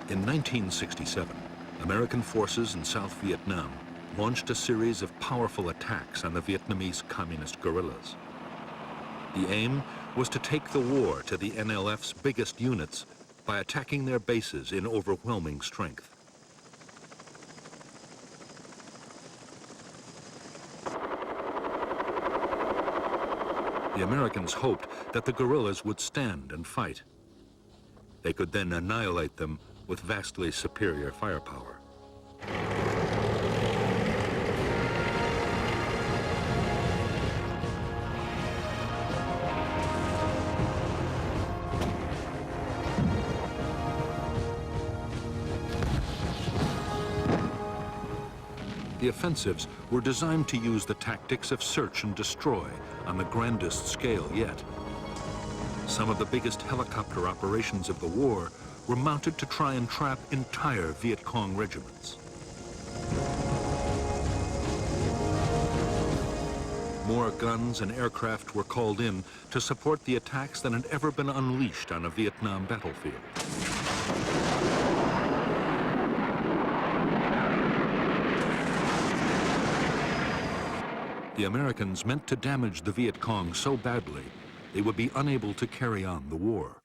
In 1967, American forces in South Vietnam launched a series of powerful attacks on the Vietnamese communist guerrillas. The aim was to take the war to the NLF's biggest units by attacking their bases in overwhelming strength. The Americans hoped that the guerrillas would stand and fight. They could then annihilate them with vastly superior firepower. The offensives were designed to use the tactics of search and destroy on the grandest scale yet. Some of the biggest helicopter operations of the war were mounted to try and trap entire Viet Cong regiments. More guns and aircraft were called in to support the attacks than had ever been unleashed on a Vietnam battlefield. The Americans meant to damage the Viet Cong so badly they would be unable to carry on the war.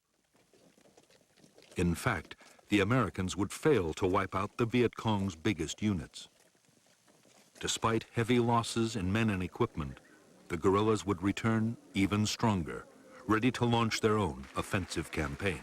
In fact, the Americans would fail to wipe out the Viet Cong's biggest units. Despite heavy losses in men and equipment, the guerrillas would return even stronger, ready to launch their own offensive campaign.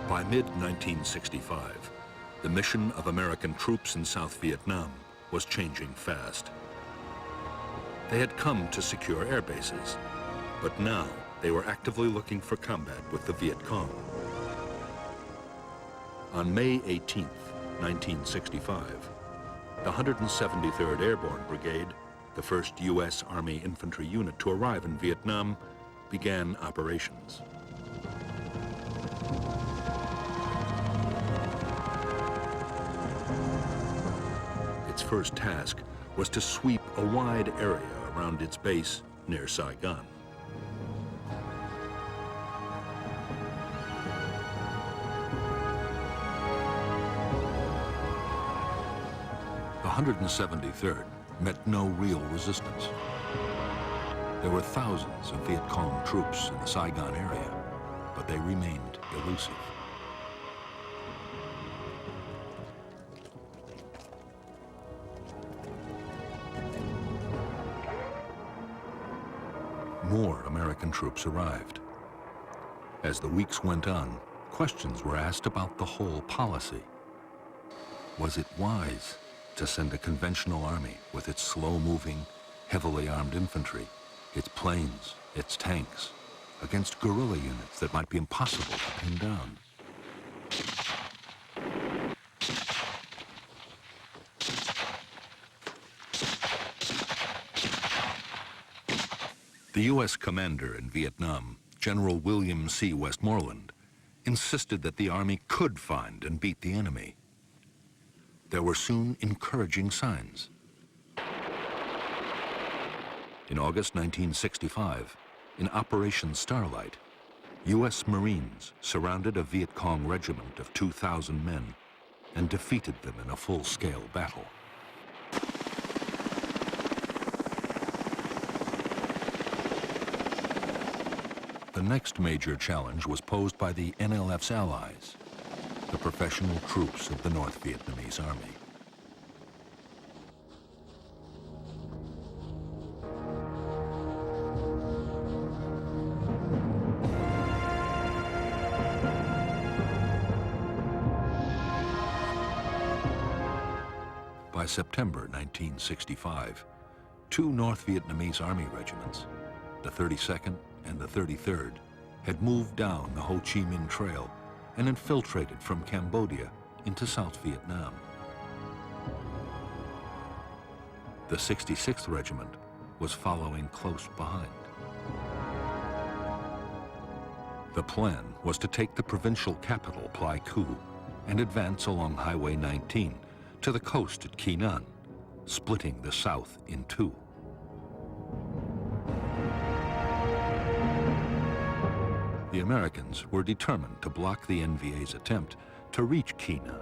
By mid-1965, the mission of American troops in South Vietnam was changing fast. They had come to secure air bases, but now they were actively looking for combat with the Viet Cong. On May 18, 1965, the 173rd Airborne Brigade, the first U.S. Army infantry unit to arrive in Vietnam, began operations. Its first task was to sweep a wide area around its base near Saigon. The 173rd met no real resistance. There were thousands of Viet Cong troops in the Saigon area, but they remained elusive. More American troops arrived. As the weeks went on, questions were asked about the whole policy. Was it wise to send a conventional army with its slow-moving, heavily armed infantry, its planes, its tanks, against guerrilla units that might be impossible to pin down? The U.S. commander in Vietnam, General William C. Westmoreland, insisted that the Army could find and beat the enemy. There were soon encouraging signs. In August 1965, in Operation Starlight, U.S. Marines surrounded a Viet Cong regiment of 2,000 men and defeated them in a full-scale battle. The next major challenge was posed by the NLF's allies, the professional troops of the North Vietnamese Army. By September 1965, two North Vietnamese Army regiments, the 32nd and the 33rd, had moved down the Ho Chi Minh Trail and infiltrated from Cambodia into South Vietnam. The 66th Regiment was following close behind. The plan was to take the provincial capital, Pleiku, and advance along Highway 19 to the coast at Quy Nhon, splitting the south in two. The Americans were determined to block the NVA's attempt to reach Quy Nhon.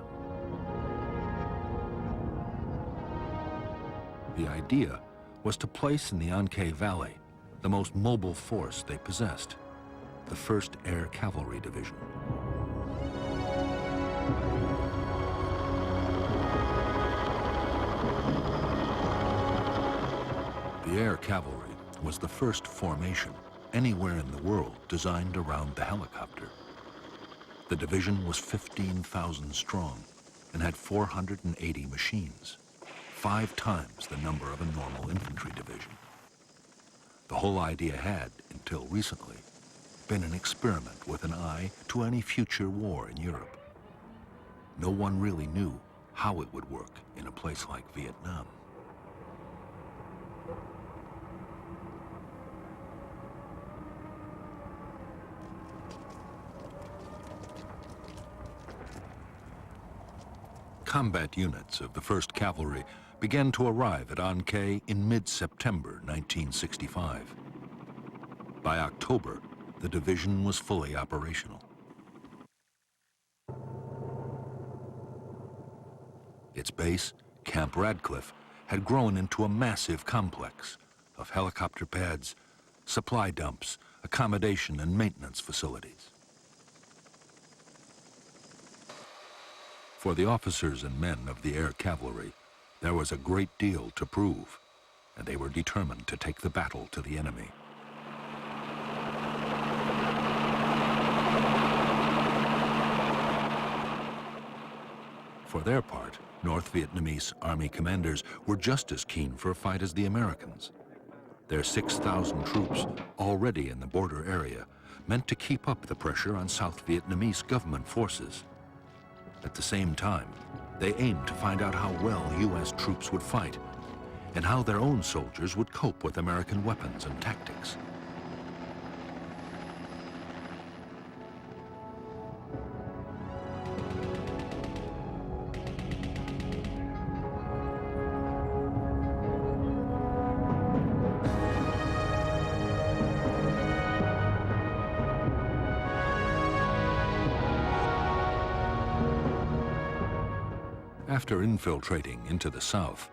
The idea was to place in the An-Khe Valley the most mobile force they possessed, the 1st Air Cavalry Division. The Air Cavalry was the first formation anywhere in the world designed around the helicopter. The division was 15,000 strong and had 480 machines, 5 times the number of a normal infantry division. The whole idea had, until recently, been an experiment with an eye to any future war in Europe. No one really knew how it would work in a place like Vietnam. Combat units of the 1st Cavalry began to arrive at An-Khe in mid-September 1965. By October, the division was fully operational. Its base, Camp Radcliffe, had grown into a massive complex of helicopter pads, supply dumps, accommodation and maintenance facilities. For the officers and men of the Air Cavalry, there was a great deal to prove, and they were determined to take the battle to the enemy. For their part, North Vietnamese Army commanders were just as keen for a fight as the Americans. Their 6,000 troops, already in the border area, meant to keep up the pressure on South Vietnamese government forces. At the same time, they aimed to find out how well U.S. troops would fight and how their own soldiers would cope with American weapons and tactics. After infiltrating into the south,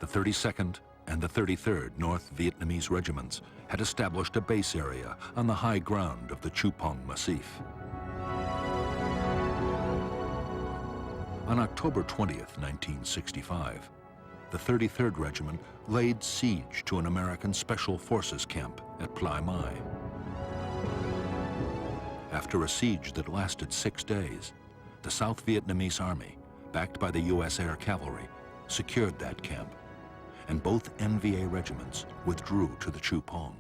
the 32nd and the 33rd North Vietnamese regiments had established a base area on the high ground of the Chupong Massif. On October 20th, 1965, the 33rd Regiment laid siege to an American Special Forces camp at Plai Mai. After a siege that lasted 6 days, the South Vietnamese Army, backed by the U.S. Air Cavalry, secured that camp, and both NVA regiments withdrew to the Chupong.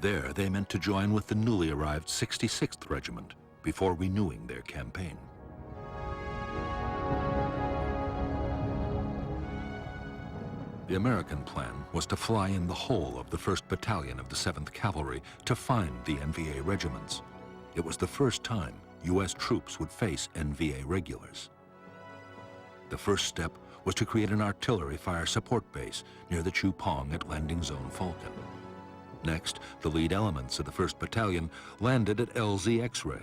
There, they meant to join with the newly arrived 66th Regiment before renewing their campaign. The American plan was to fly in the whole of the 1st Battalion of the 7th Cavalry to find the NVA regiments. It was the first time U.S. troops would face NVA regulars. The first step was to create an artillery fire support base near the Chupong at Landing Zone Falcon. Next, the lead elements of the 1st Battalion landed at LZ X-Ray.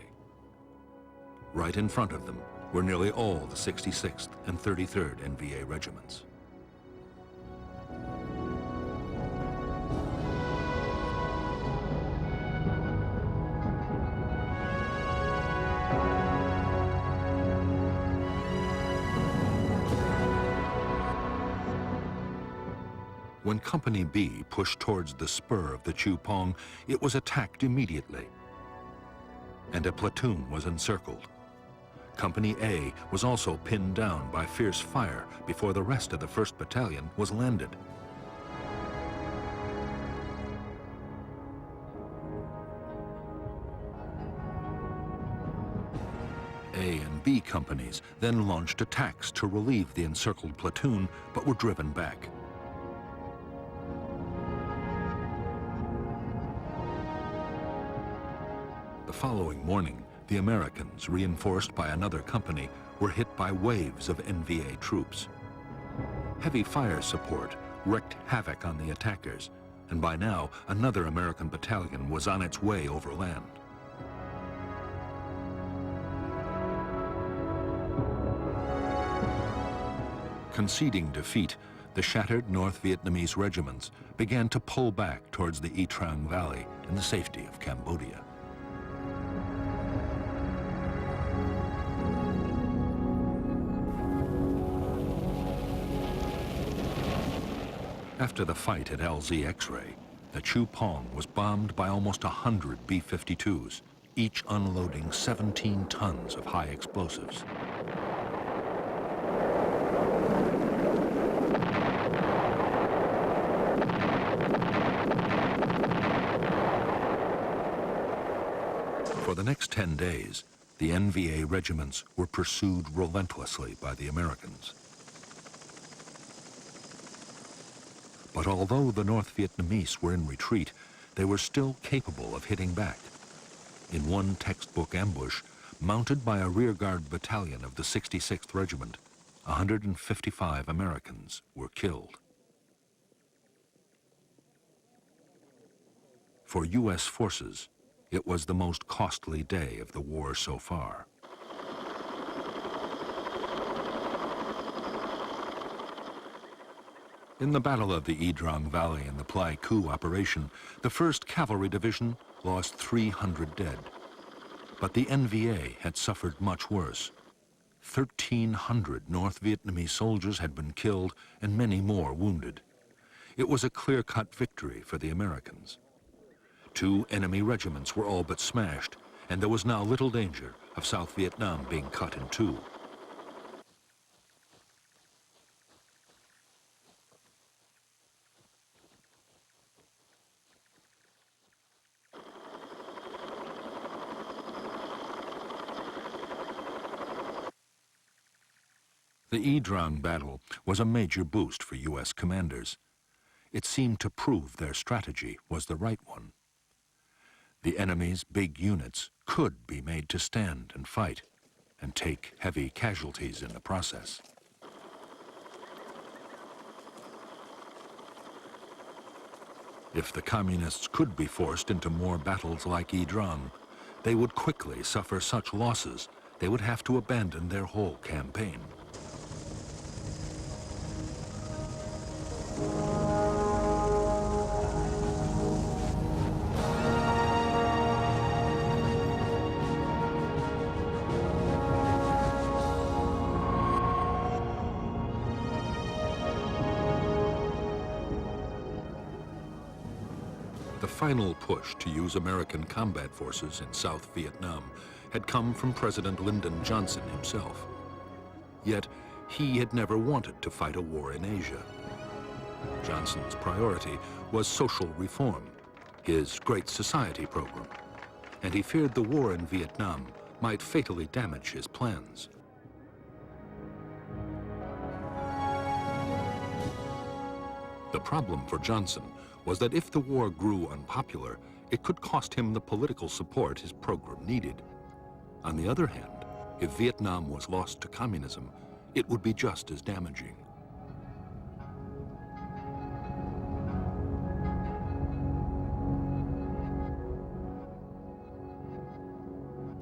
Right in front of them were nearly all the 66th and 33rd NVA regiments. When Company B pushed towards the spur of the Chupong, it was attacked immediately, and a platoon was encircled. Company A was also pinned down by fierce fire before the rest of the 1st Battalion was landed. A and B companies then launched attacks to relieve the encircled platoon, but were driven back. The following morning, the Americans, reinforced by another company, were hit by waves of NVA troops. Heavy fire support wreaked havoc on the attackers, and by now, another American battalion was on its way overland. Conceding defeat, the shattered North Vietnamese regiments began to pull back towards the Y Trang Valley in the safety of Cambodia. After the fight at LZ X-Ray, the Chu Pong was bombed by almost 100 B-52s, each unloading 17 tons of high explosives. For the next 10 days, the NVA regiments were pursued relentlessly by the Americans. But although the North Vietnamese were in retreat, they were still capable of hitting back. In one textbook ambush, mounted by a rearguard battalion of the 66th Regiment, 155 Americans were killed. For U.S. forces, it was the most costly day of the war so far. In the Battle of the Y Trang Valley and the Pleiku operation, the 1st Cavalry Division lost 300 dead. But the NVA had suffered much worse. 1,300 North Vietnamese soldiers had been killed and many more wounded. It was a clear-cut victory for the Americans. 2 enemy regiments were all but smashed, and there was now little danger of South Vietnam being cut in two. The Y Trang battle was a major boost for U.S. commanders. It seemed to prove their strategy was the right one. The enemy's big units could be made to stand and fight, and take heavy casualties in the process. If the Communists could be forced into more battles like Y Trang, they would quickly suffer such losses they would have to abandon their whole campaign. The final push to use American combat forces in South Vietnam had come from President Lyndon Johnson himself. Yet, he had never wanted to fight a war in Asia. Johnson's priority was social reform, his Great Society program, and he feared the war in Vietnam might fatally damage his plans. The problem for Johnson was that if the war grew unpopular, it could cost him the political support his program needed. On the other hand, if Vietnam was lost to communism, it would be just as damaging.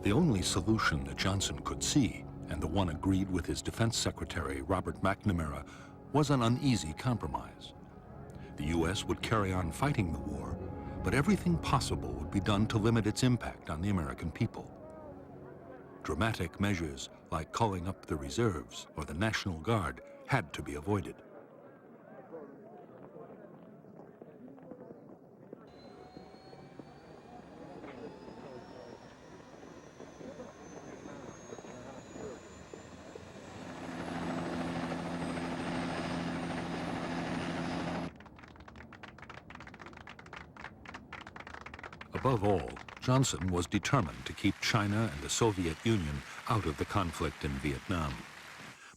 The only solution that Johnson could see, and the one agreed with his Defense Secretary, Robert McNamara, was an uneasy compromise. The U.S. would carry on fighting the war, but everything possible would be done to limit its impact on the American people. Dramatic measures like calling up the reserves or the National Guard had to be avoided. Above all, Johnson was determined to keep China and the Soviet Union out of the conflict in Vietnam.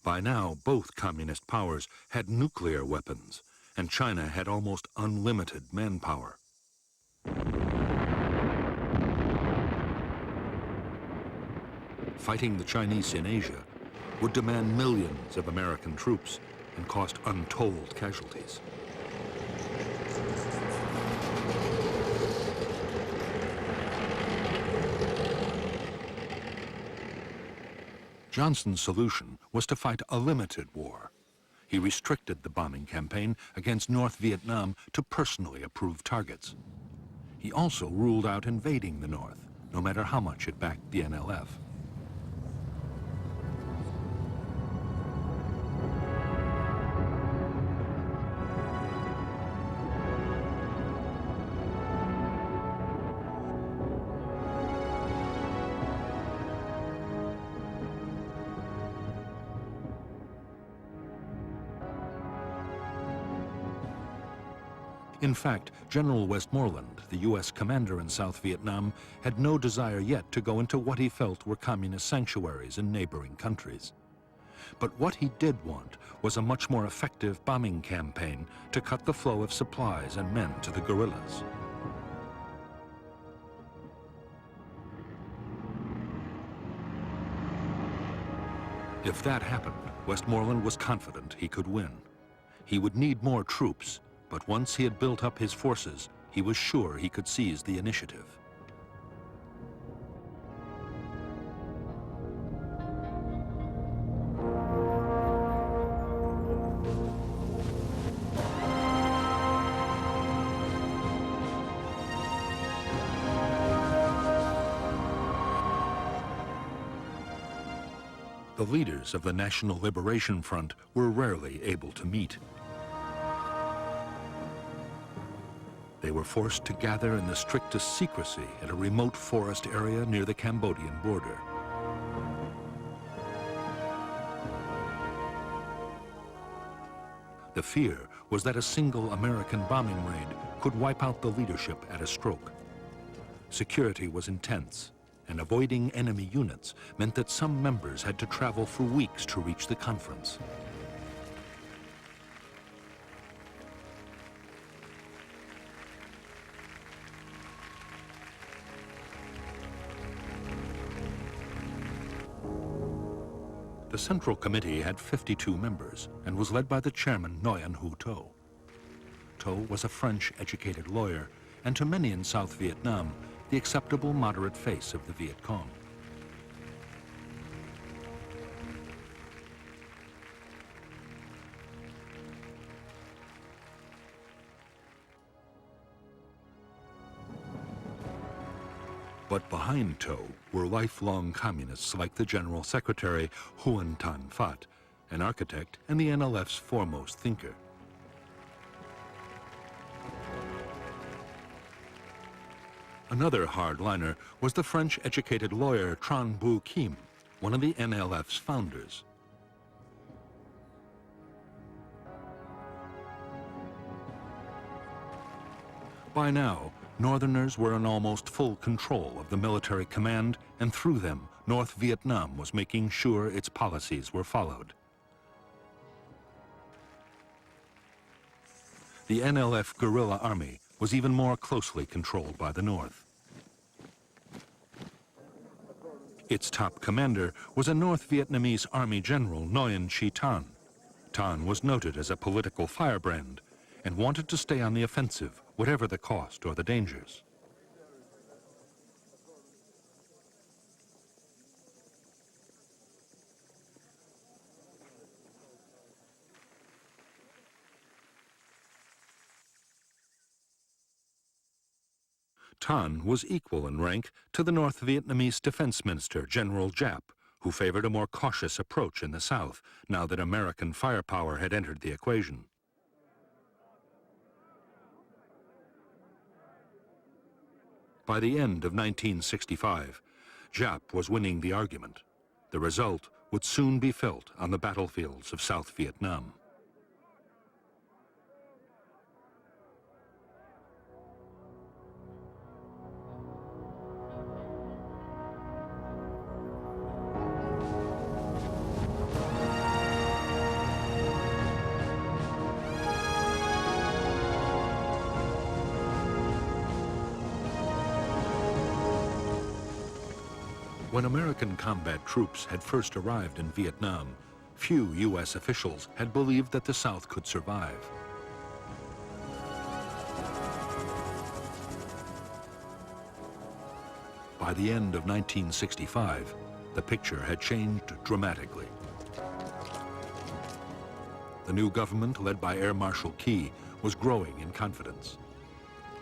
By now, both communist powers had nuclear weapons, and China had almost unlimited manpower. fighting the Chinese in Asia would demand millions of American troops and cost untold casualties. Johnson's solution was to fight a limited war. He restricted the bombing campaign against North Vietnam to personally approved targets. He also ruled out invading the North, no matter how much it backed the NLF. In fact, General Westmoreland, the U.S. commander in South Vietnam, had no desire yet to go into what he felt were communist sanctuaries in neighboring countries. But what he did want was a much more effective bombing campaign to cut the flow of supplies and men to the guerrillas. If that happened, Westmoreland was confident he could win. He would need more troops, but once he had built up his forces, he was sure he could seize the initiative. The leaders of the National Liberation Front were rarely able to meet. They were forced to gather in the strictest secrecy at a remote forest area near the Cambodian border. The fear was that a single American bombing raid could wipe out the leadership at a stroke. Security was intense, and avoiding enemy units meant that some members had to travel for weeks to reach the conference. The Central Committee had 52 members and was led by the chairman, Nguyen Hue To. To was a French-educated lawyer, and to many in South Vietnam, the acceptable moderate face of the Viet Cong. But behind To were lifelong communists like the General Secretary Huon Tan Phat, an architect and the NLF's foremost thinker. Another hardliner was the French-educated lawyer Tran Bu Kim, one of the NLF's founders. By now, Northerners were in almost full control of the military command, and through them, North Vietnam was making sure its policies were followed. The NLF guerrilla army was even more closely controlled by the North. Its top commander was a North Vietnamese Army General Nguyen Chi Thanh. Thanh was noted as a political firebrand and wanted to stay on the offensive, whatever the cost or the dangers. Thanh was equal in rank to the North Vietnamese Defense Minister, General Giap, who favored a more cautious approach in the South, now that American firepower had entered the equation. By the end of 1965, Giap was winning the argument. The result would soon be felt on the battlefields of South Vietnam. When American combat troops had first arrived in Vietnam, few U.S. officials had believed that the South could survive. By the end of 1965, the picture had changed dramatically. The new government, led by Air Marshal Key, was growing in confidence.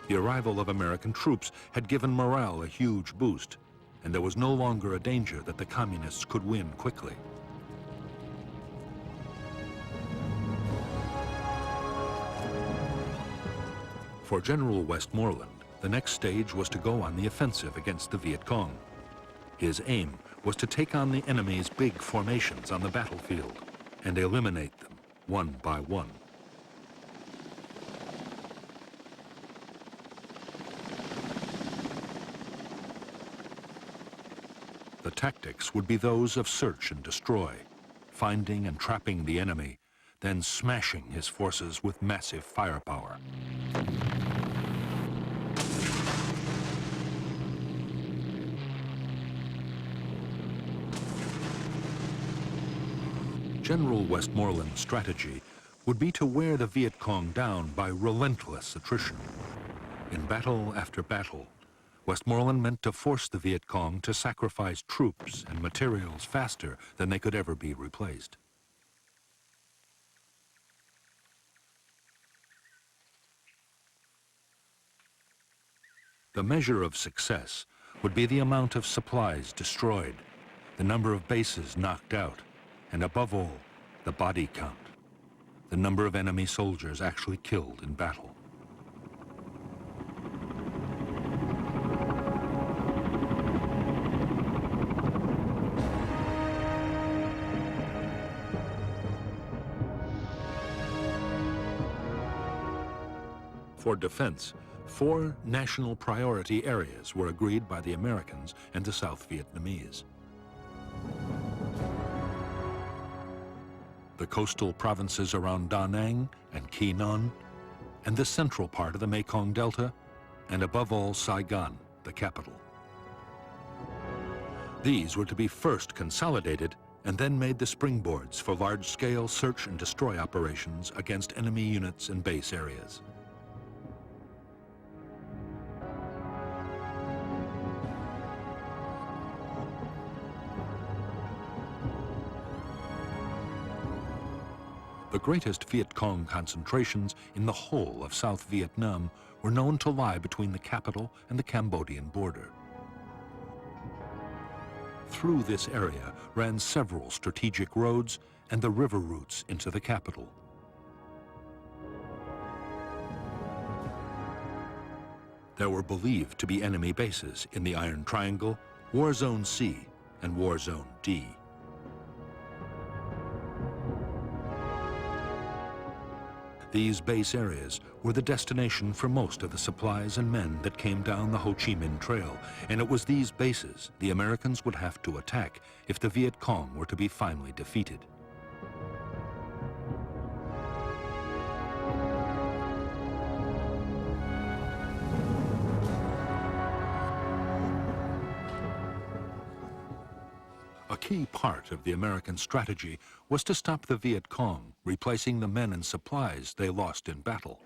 The arrival of American troops had given morale a huge boost, and there was no longer a danger that the communists could win quickly. For General Westmoreland, the next stage was to go on the offensive against the Viet Cong. His aim was to take on the enemy's big formations on the battlefield and eliminate them one by one. The tactics would be those of search and destroy, finding and trapping the enemy, then smashing his forces with massive firepower. General Westmoreland's strategy would be to wear the Viet Cong down by relentless attrition. In battle after battle, Westmoreland meant to force the Viet Cong to sacrifice troops and materials faster than they could ever be replaced. The measure of success would be the amount of supplies destroyed, the number of bases knocked out, and above all, the body count, the number of enemy soldiers actually killed in battle. For defense, 4 national priority areas were agreed by the Americans and the South Vietnamese. The coastal provinces around Da Nang and Quy Nhon, and the central part of the Mekong Delta, and above all Saigon, the capital. These were to be first consolidated and then made the springboards for large-scale search and destroy operations against enemy units and base areas. The greatest Viet Cong concentrations in the whole of South Vietnam were known to lie between the capital and the Cambodian border. Through this area ran several strategic roads and the river routes into the capital. There were believed to be enemy bases in the Iron Triangle, War Zone C, and War Zone D. These base areas were the destination for most of the supplies and men that came down the Ho Chi Minh Trail, and it was these bases the Americans would have to attack if the Viet Cong were to be finally defeated. A key part of the American strategy was to stop the Viet Cong, replacing the men and supplies they lost in battle.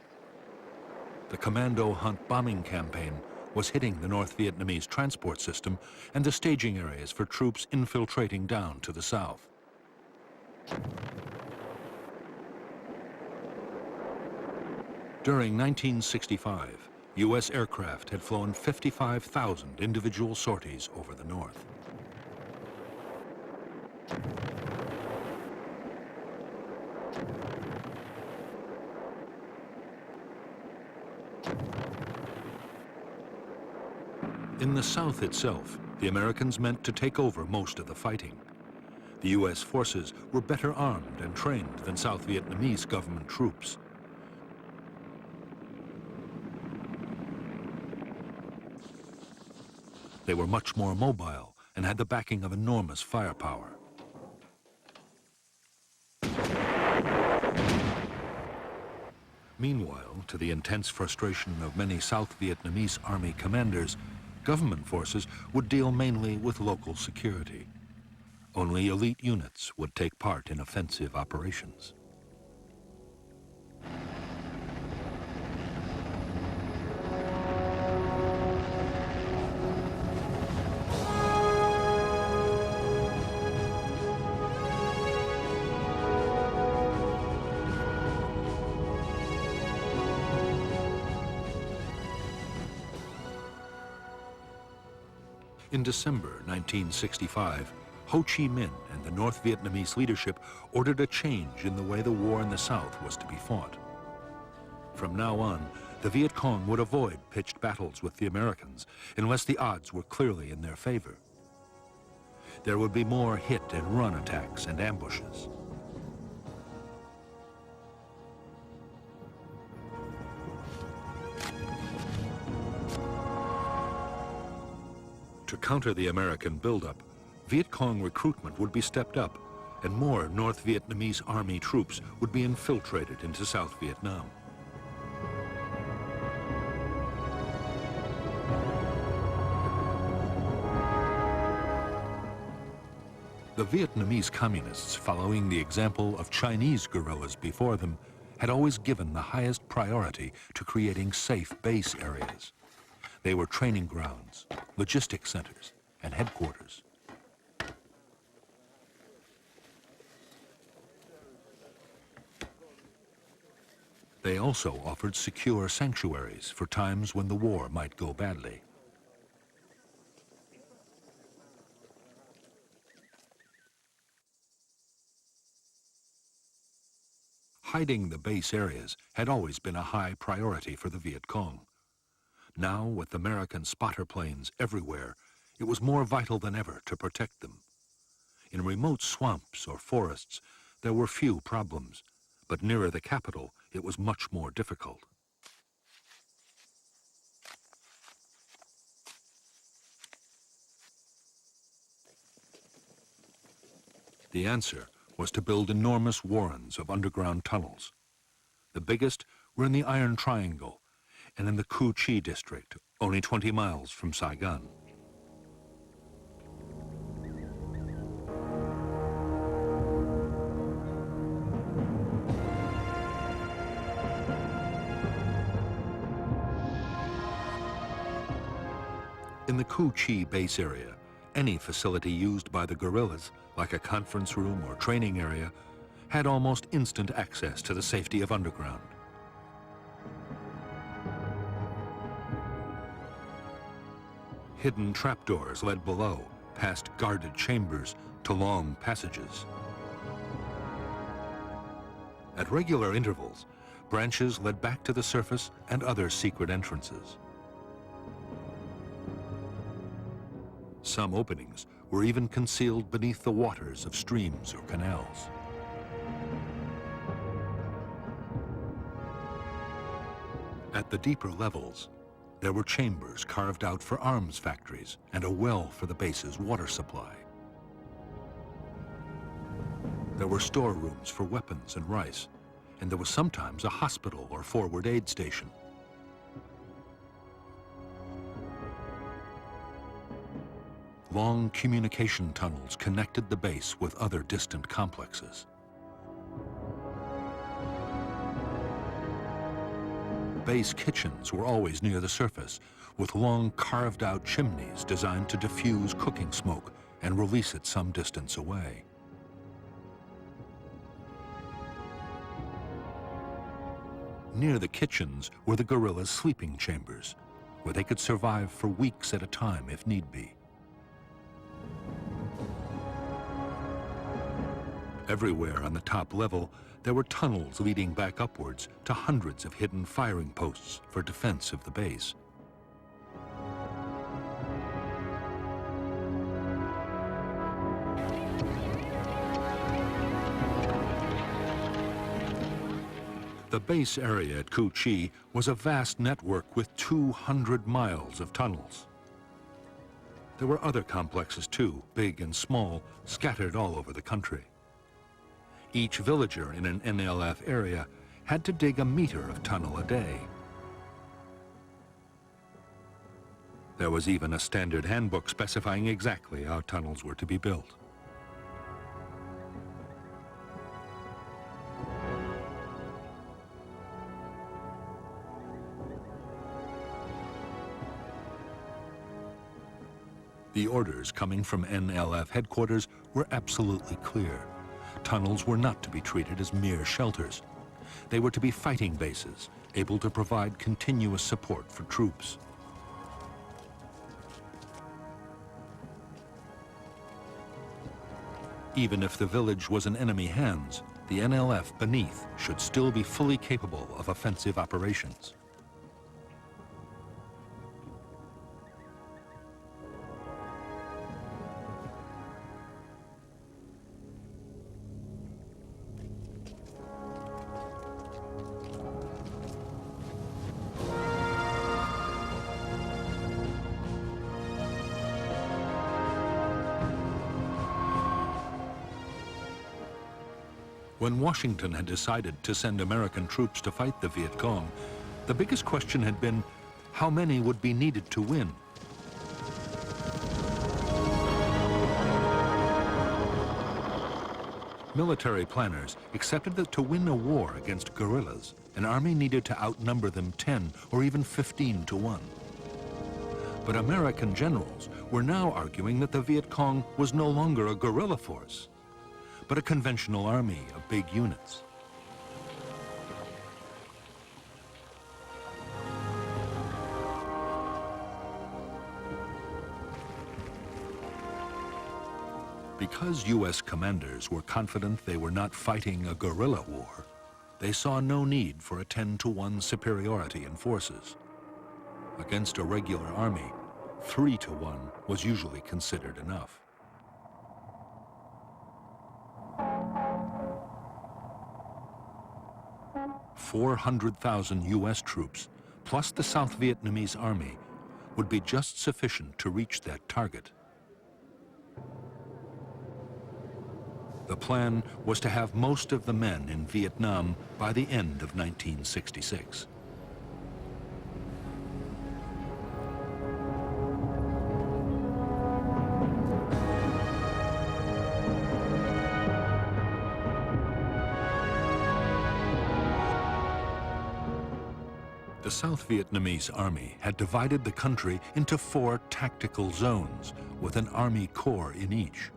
The Commando Hunt bombing campaign was hitting the North Vietnamese transport system and the staging areas for troops infiltrating down to the south. During 1965, U.S. aircraft had flown 55,000 individual sorties over the north. In the South itself, the Americans meant to take over most of the fighting. The U.S. forces were better armed and trained than South Vietnamese government troops. They were much more mobile and had the backing of enormous firepower. Meanwhile, to the intense frustration of many South Vietnamese army commanders, Government forces would deal mainly with local security. Only elite units would take part in offensive operations. In December 1965, Ho Chi Minh and the North Vietnamese leadership ordered a change in the way the war in the South was to be fought. From now on, the Viet Cong would avoid pitched battles with the Americans unless the odds were clearly in their favor. There would be more hit and run attacks and ambushes. To counter the American buildup, Viet Cong recruitment would be stepped up, and more North Vietnamese army troops would be infiltrated into South Vietnam. The Vietnamese communists, following the example of Chinese guerrillas before them, had always given the highest priority to creating safe base areas. They were training grounds, logistic centers, and headquarters. They also offered secure sanctuaries for times when the war might go badly. Hiding the base areas had always been a high priority for the Viet Cong. Now, with American spotter planes everywhere, it was more vital than ever to protect them. In remote swamps or forests, there were few problems, but nearer the capital, it was much more difficult. The answer was to build enormous warrens of underground tunnels. The biggest were in the Iron Triangle and in the Cu Chi district, only 20 miles from Saigon. In the Cu Chi base area, any facility used by the guerrillas, like a conference room or training area, had almost instant access to the safety of underground. Hidden trapdoors led below, past guarded chambers to long passages. At regular intervals, branches led back to the surface and other secret entrances. Some openings were even concealed beneath the waters of streams or canals. At the deeper levels, there were chambers carved out for arms factories and a well for the base's water supply. There were storerooms for weapons and rice, and there was sometimes a hospital or forward aid station. Long communication tunnels connected the base with other distant complexes. Base kitchens were always near the surface, with long carved-out chimneys designed to diffuse cooking smoke and release it some distance away. Near the kitchens were the guerrillas' sleeping chambers, where they could survive for weeks at a time if need be. Everywhere on the top level, there were tunnels leading back upwards to hundreds of hidden firing posts for defense of the base. The base area at Cu Chi was a vast network with 200 miles of tunnels. There were other complexes too, big and small, scattered all over the country. Each villager in an NLF area had to dig a meter of tunnel a day. There was even a standard handbook specifying exactly how tunnels were to be built. The orders coming from NLF headquarters were absolutely clear. Tunnels were not to be treated as mere shelters. They were to be fighting bases, able to provide continuous support for troops. Even if the village was in enemy hands, the NLF beneath should still be fully capable of offensive operations. When Washington had decided to send American troops to fight the Viet Cong, the biggest question had been how many would be needed to win. Military planners accepted that to win a war against guerrillas, an army needed to outnumber them 10 or even 15 to 1. But American generals were now arguing that the Viet Cong was no longer a guerrilla force, but a conventional army of big units. Because U.S. commanders were confident they were not fighting a guerrilla war, they saw no need for a 10-to-1 superiority in forces. Against a regular army, 3-to-1 was usually considered enough. 400,000 U.S. troops, plus the South Vietnamese army, would be just sufficient to reach that target. The plan was to have most of the men in Vietnam by the end of 1966. The South Vietnamese army had divided the country into 4 tactical zones, with an army corps in each.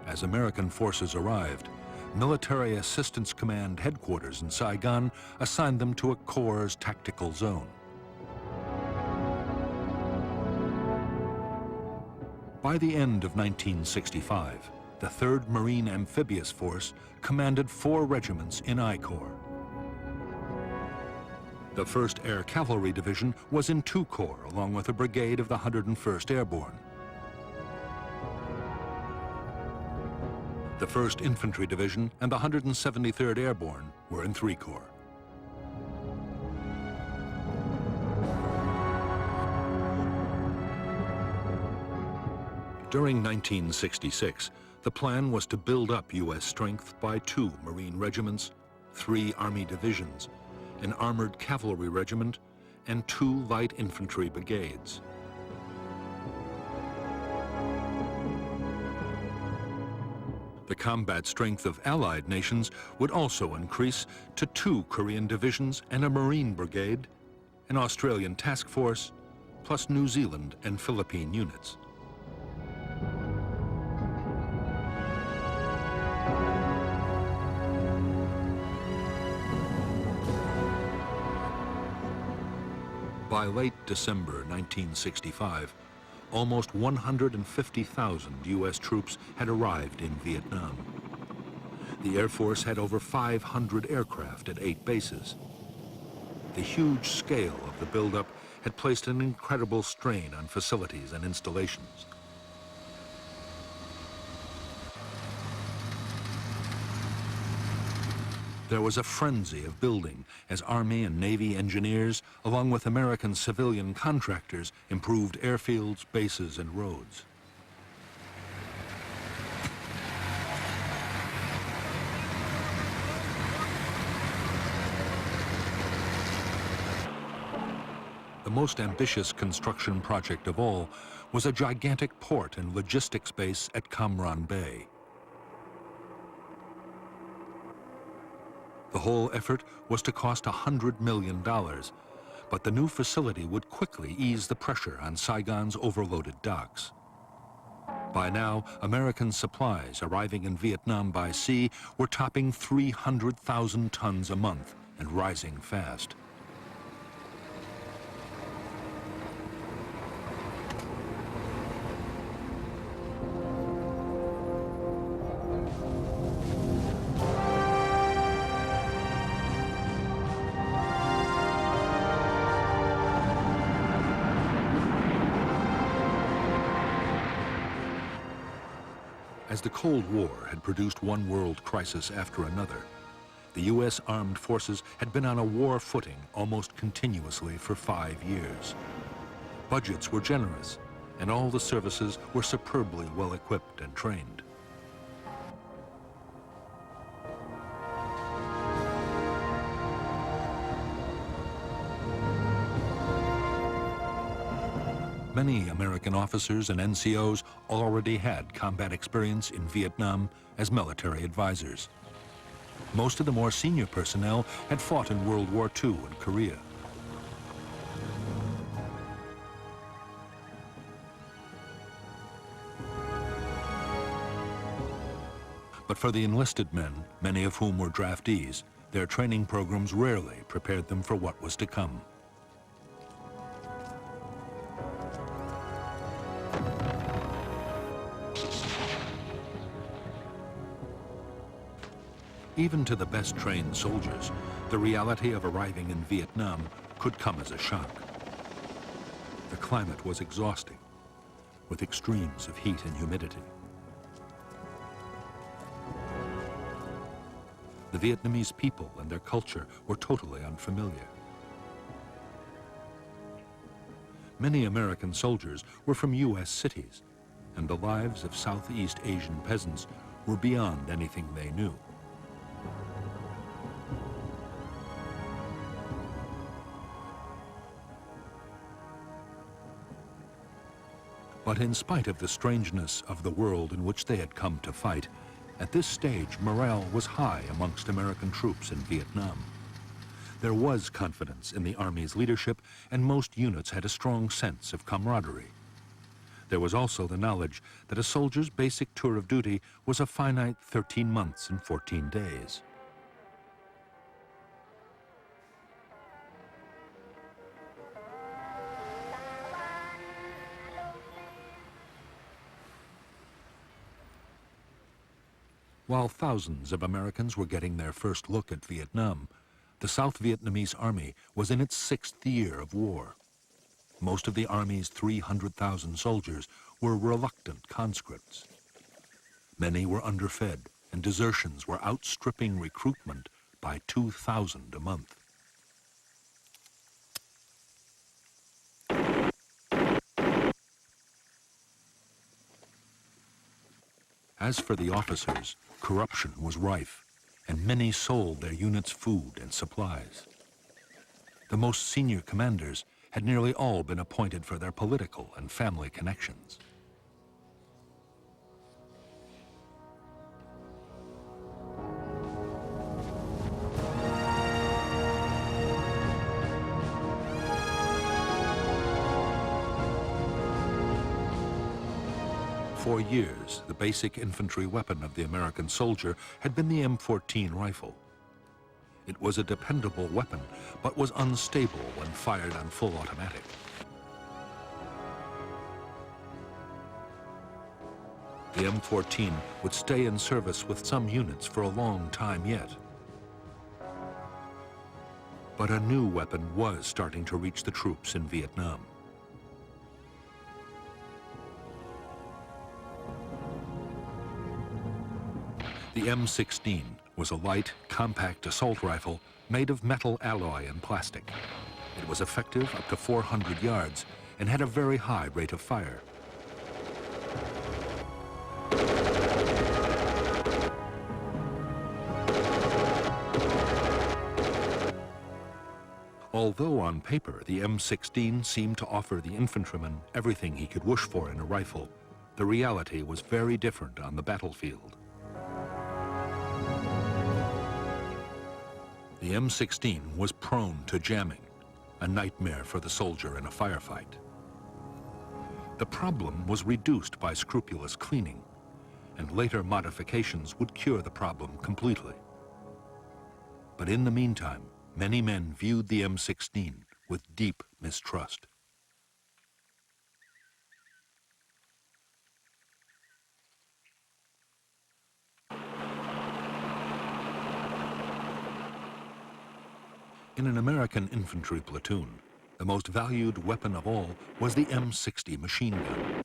As American forces arrived, Military Assistance Command headquarters in Saigon assigned them to a corps' tactical zone. By the end of 1965, the 3rd Marine Amphibious Force commanded 4 regiments in I Corps. The 1st Air Cavalry Division was in II Corps, along with a brigade of the 101st Airborne. The 1st Infantry Division and the 173rd Airborne were in III Corps. During 1966, the plan was to build up U.S. strength by 2 Marine regiments, 3 Army divisions, an armored cavalry regiment, and 2 light infantry brigades. The combat strength of allied nations would also increase to 2 Korean divisions and a Marine brigade, an Australian task force, plus New Zealand and Philippine units. By late December 1965, almost 150,000 U.S. troops had arrived in Vietnam. The Air Force had over 500 aircraft at 8 bases. The huge scale of the buildup had placed an incredible strain on facilities and installations. There was a frenzy of building as Army and Navy engineers, along with American civilian contractors, improved airfields, bases, and roads. most ambitious construction project of all was a gigantic port and logistics base at Cam Ranh Bay. The whole effort was to cost $100 million, but the new facility would quickly ease the pressure on Saigon's overloaded docks. By now, American supplies arriving in Vietnam by sea were topping 300,000 tons a month and rising fast. As the Cold War had produced one world crisis after another, the U.S. armed forces had been on a war footing almost continuously for 5 years. Budgets were generous, and all the services were superbly well equipped and trained. Many American officers and NCOs already had combat experience in Vietnam as military advisors. Most of the more senior personnel had fought in World War II and Korea. But for the enlisted men, many of whom were draftees, their training programs rarely prepared them for what was to come. Even to the best trained soldiers, the reality of arriving in Vietnam could come as a shock. The climate was exhausting, with extremes of heat and humidity. The Vietnamese people and their culture were totally unfamiliar. Many American soldiers were from U.S. cities, and the lives of Southeast Asian peasants were beyond anything they knew. But in spite of the strangeness of the world in which they had come to fight, at this stage morale was high amongst American troops in Vietnam. There was confidence in the Army's leadership, and most units had a strong sense of camaraderie. There was also the knowledge that a soldier's basic tour of duty was a finite 13 months and 14 days. While thousands of Americans were getting their first look at Vietnam, the South Vietnamese Army was in its 6th year of war. Most of the Army's 300,000 soldiers were reluctant conscripts. Many were underfed, and desertions were outstripping recruitment by 2,000 a month. As for the officers, corruption was rife, and many sold their unit's food and supplies. The most senior commanders had nearly all been appointed for their political and family connections. For years, the basic infantry weapon of the American soldier had been the M14 rifle. It was a dependable weapon, but was unstable when fired on full automatic. The M14 would stay in service with some units for a long time yet. But a new weapon was starting to reach the troops in Vietnam. The M16 was a light, compact assault rifle made of metal alloy and plastic. It was effective up to 400 yards and had a very high rate of fire. Although on paper the M16 seemed to offer the infantryman everything he could wish for in a rifle, the reality was very different on the battlefield. The M16 was prone to jamming, a nightmare for the soldier in a firefight. The problem was reduced by scrupulous cleaning, and later modifications would cure the problem completely. But in the meantime, many men viewed the M16 with deep mistrust. In an American infantry platoon, the most valued weapon of all was the M60 machine gun.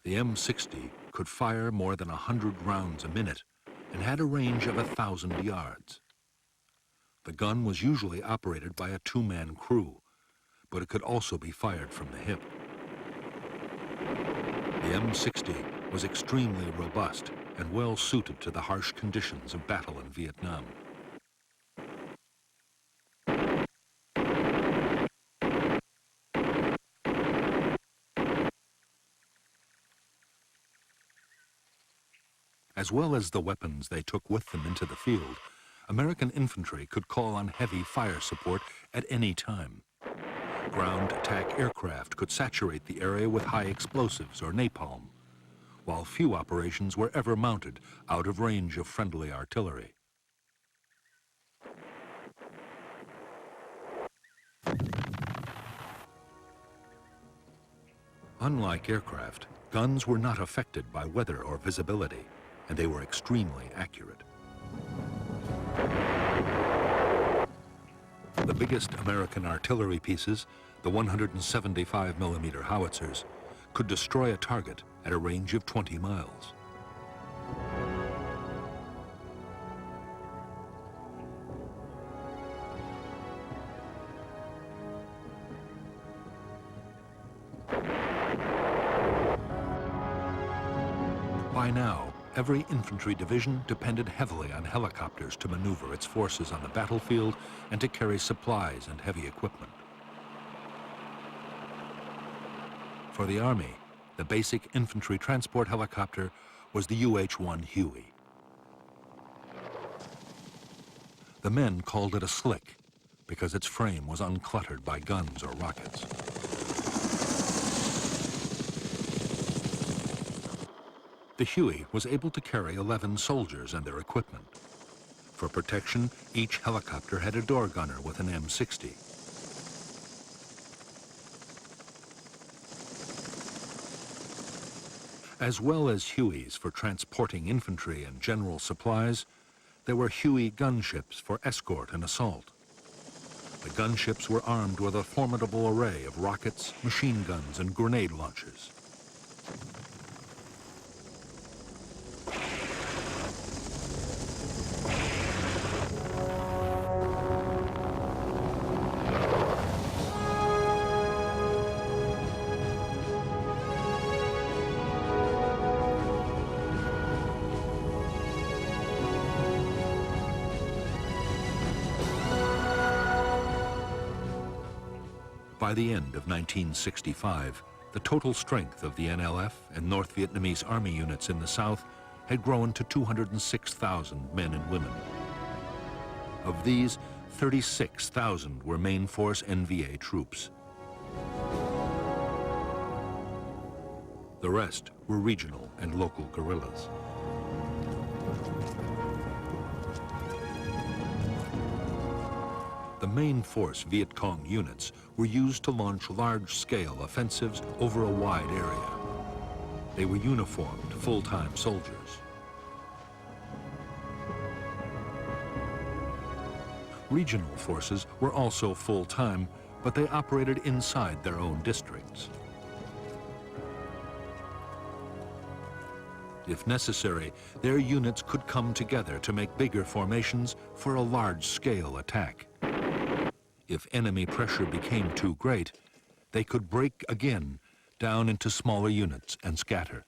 The M60 could fire more than 100 rounds a minute and had a range of 1,000 yards. The gun was usually operated by a two-man crew, but it could also be fired from the hip. The M60 was extremely robust and well suited to the harsh conditions of battle in Vietnam. As well as the weapons they took with them into the field, American infantry could call on heavy fire support at any time. Ground attack aircraft could saturate the area with high explosives or napalm, while few operations were ever mounted out of range of friendly artillery. Unlike aircraft, guns were not affected by weather or visibility, and they were extremely accurate. The biggest American artillery pieces, the 175mm howitzers, could destroy a target at a range of 20 miles. By now, every infantry division depended heavily on helicopters to maneuver its forces on the battlefield and to carry supplies and heavy equipment. For the Army, the basic infantry transport helicopter was the UH-1 Huey. The men called it a slick because its frame was uncluttered by guns or rockets. The Huey was able to carry 11 soldiers and their equipment. For protection, each helicopter had a door gunner with an M60. As well as Hueys for transporting infantry and general supplies, there were Huey gunships for escort and assault. The gunships were armed with a formidable array of rockets, machine guns, and grenade launchers. By the end of 1965, the total strength of the NLF and North Vietnamese Army units in the South had grown to 206,000 men and women. Of these, 36,000 were main force NVA troops. The rest were regional and local guerrillas. The main force Viet Cong units were used to launch large-scale offensives over a wide area. They were uniformed, full-time soldiers. Regional forces were also full-time, but they operated inside their own districts. If necessary, their units could come together to make bigger formations for a large-scale attack. If enemy pressure became too great, they could break again down into smaller units and scatter.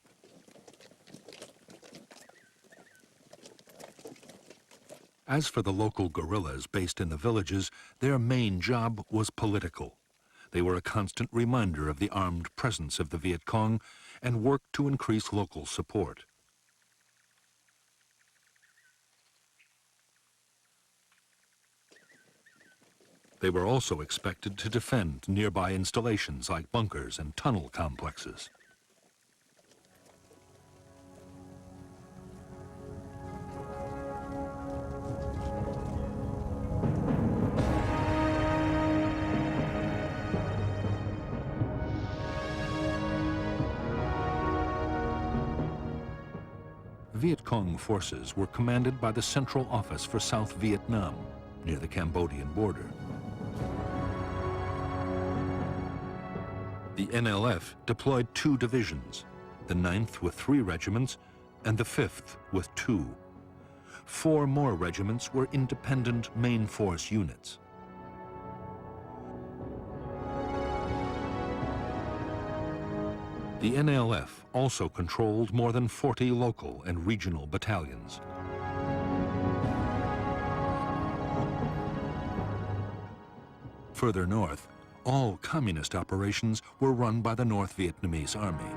As for the local guerrillas based in the villages, their main job was political. They were a constant reminder of the armed presence of the Viet Cong and worked to increase local support. They were also expected to defend nearby installations like bunkers and tunnel complexes. Viet Cong forces were commanded by the Central Office for South Vietnam, near the Cambodian border. The NLF deployed 2 divisions, the 9th with 3 regiments and the 5th with 2. 4 more regiments were independent main force units. The NLF also controlled more than 40 local and regional battalions. Further north, all communist operations were run by the North Vietnamese Army.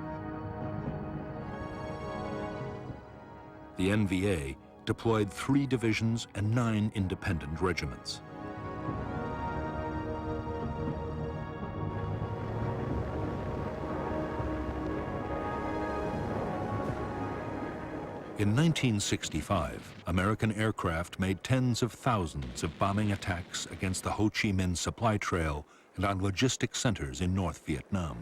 The NVA deployed 3 divisions and 9 independent regiments. In 1965, American aircraft made tens of thousands of bombing attacks against the Ho Chi Minh supply trail and on logistic centers in North Vietnam.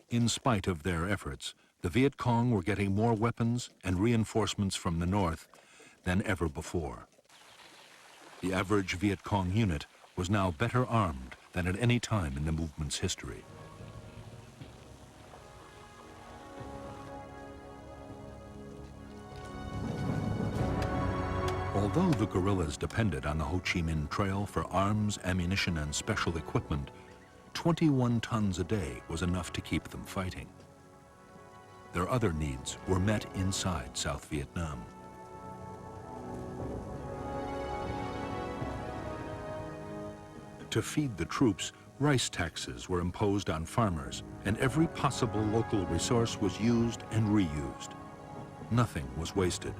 In spite of their efforts, the Viet Cong were getting more weapons and reinforcements from the north than ever before. The average Viet Cong unit was now better armed than at any time in the movement's history. Although the guerrillas depended on the Ho Chi Minh Trail for arms, ammunition, and special equipment, 21 tons a day was enough to keep them fighting. Their other needs were met inside South Vietnam. To feed the troops, rice taxes were imposed on farmers, and every possible local resource was used and reused. Nothing was wasted.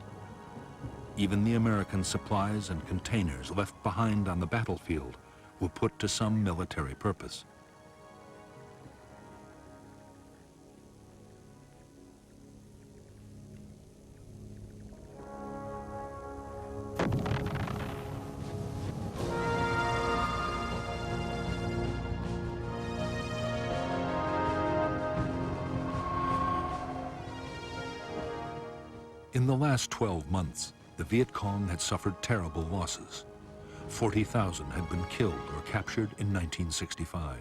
Even the American supplies and containers left behind on the battlefield were put to some military purpose. In the last 12 months, the Viet Cong had suffered terrible losses. 40,000 had been killed or captured in 1965.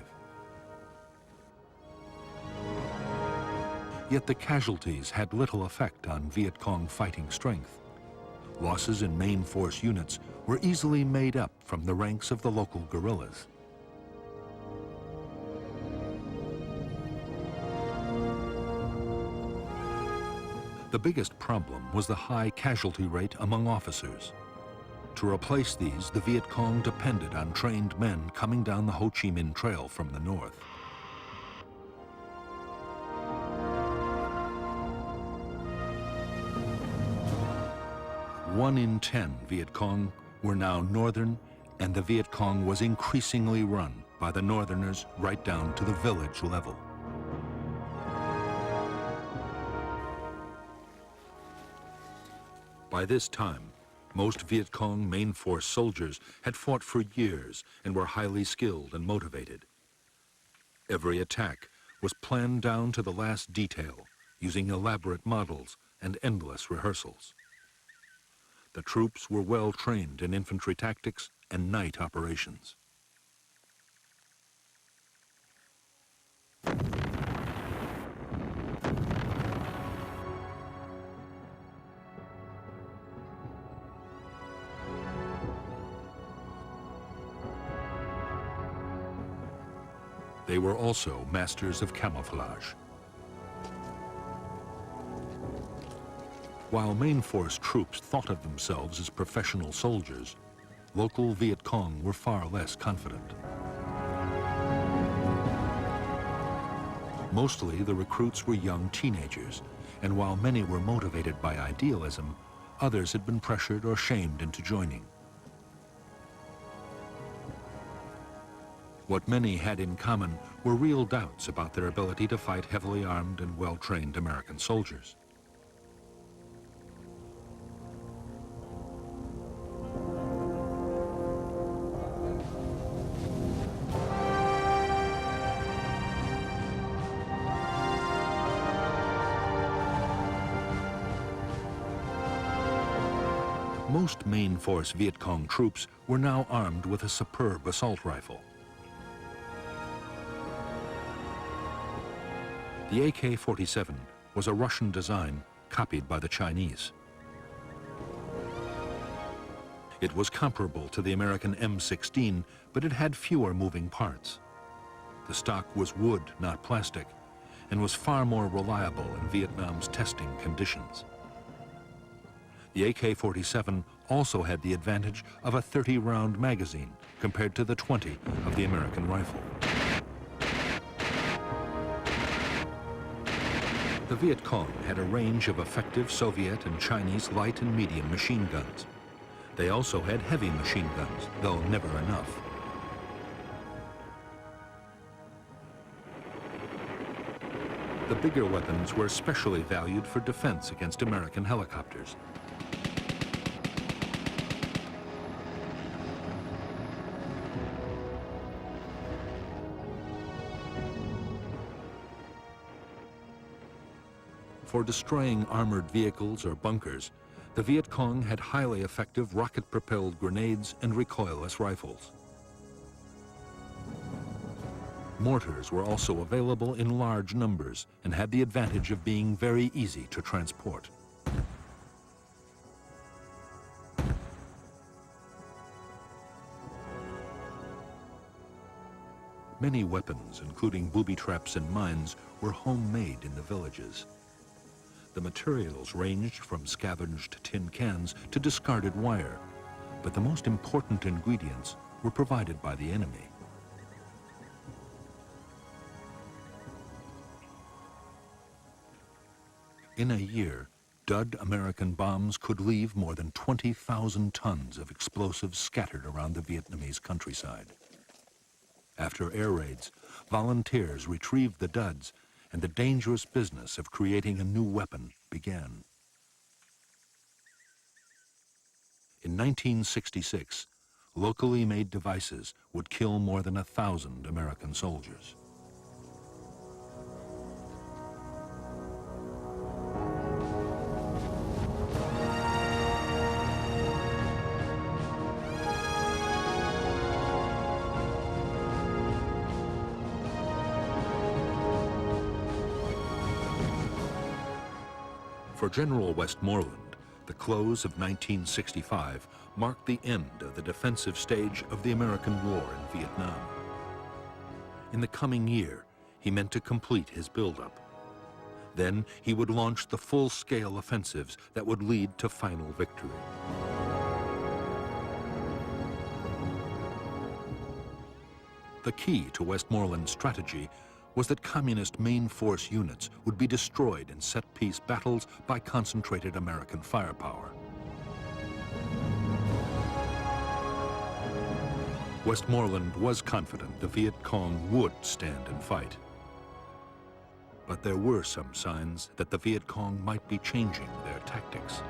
Yet the casualties had little effect on Viet Cong fighting strength. Losses in main force units were easily made up from the ranks of the local guerrillas. The biggest problem was the high casualty rate among officers. To replace these, the Viet Cong depended on trained men coming down the Ho Chi Minh Trail from the north. One in 10 Viet Cong were now northern, and the Viet Cong was increasingly run by the northerners right down to the village level. By this time, most Viet Cong main force soldiers had fought for years and were highly skilled and motivated. Every attack was planned down to the last detail, using elaborate models and endless rehearsals. The troops were well trained in infantry tactics and night operations. They were also masters of camouflage. While main force troops thought of themselves as professional soldiers, local Viet Cong were far less confident. Mostly, the recruits were young teenagers, and while many were motivated by idealism, others had been pressured or shamed into joining. What many had in common were real doubts about their ability to fight heavily armed and well-trained American soldiers. Most main force Viet Cong troops were now armed with a superb assault rifle. The AK-47 was a Russian design copied by the Chinese. It was comparable to the American M16, but it had fewer moving parts. The stock was wood, not plastic, and was far more reliable in Vietnam's testing conditions. The AK-47 also had the advantage of a 30-round magazine compared to the 20 of the American rifle. The Viet Cong had a range of effective Soviet and Chinese light and medium machine guns. They also had heavy machine guns, though never enough. The bigger weapons were especially valued for defense against American helicopters. For destroying armored vehicles or bunkers, the Viet Cong had highly effective rocket-propelled grenades and recoilless rifles. Mortars were also available in large numbers and had the advantage of being very easy to transport. Many weapons, including booby traps and mines, were homemade in the villages. The materials ranged from scavenged tin cans to discarded wire, but the most important ingredients were provided by the enemy. In a year, dud American bombs could leave more than 20,000 tons of explosives scattered around the Vietnamese countryside. After air raids, volunteers retrieved the duds, and the dangerous business of creating a new weapon began. In 1966, locally made devices would kill more than 1,000 American soldiers. For General Westmoreland, the close of 1965 marked the end of the defensive stage of the American war in Vietnam. In the coming year, he meant to complete his buildup. Then he would launch the full-scale offensives that would lead to final victory. The key to Westmoreland's strategy was that communist main force units would be destroyed in set-piece battles by concentrated American firepower. Westmoreland was confident the Viet Cong would stand and fight. But there were some signs that the Viet Cong might be changing their tactics.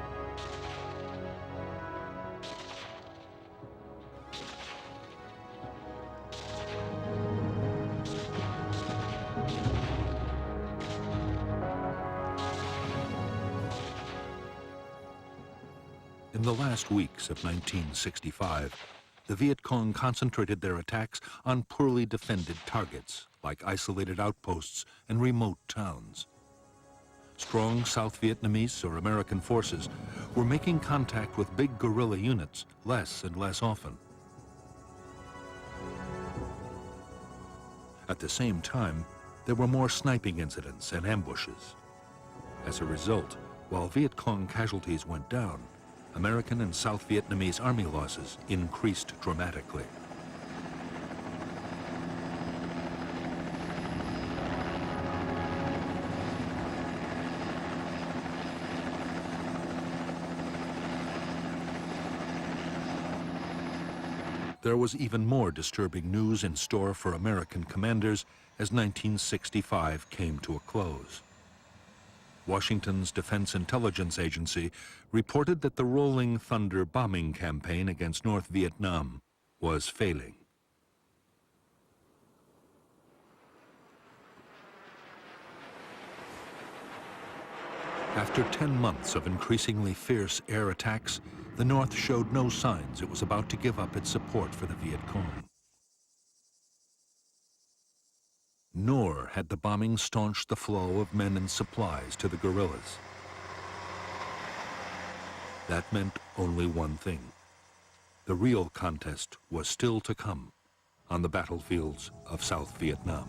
In the last weeks of 1965, the Viet Cong concentrated their attacks on poorly defended targets, like isolated outposts and remote towns. Strong South Vietnamese or American forces were making contact with big guerrilla units less and less often. At the same time, there were more sniping incidents and ambushes. As a result, While Viet Cong casualties went down, American and South Vietnamese army losses increased dramatically. There was even more disturbing news in store for American commanders as 1965 came to a close. Washington's Defense Intelligence Agency reported that the Rolling Thunder bombing campaign against North Vietnam was failing. After 10 months of increasingly fierce air attacks, the North showed no signs it was about to give up its support for the Viet Cong. Nor had the bombing staunched the flow of men and supplies to the guerrillas. That meant only one thing. The real contest was still to come on the battlefields of South Vietnam.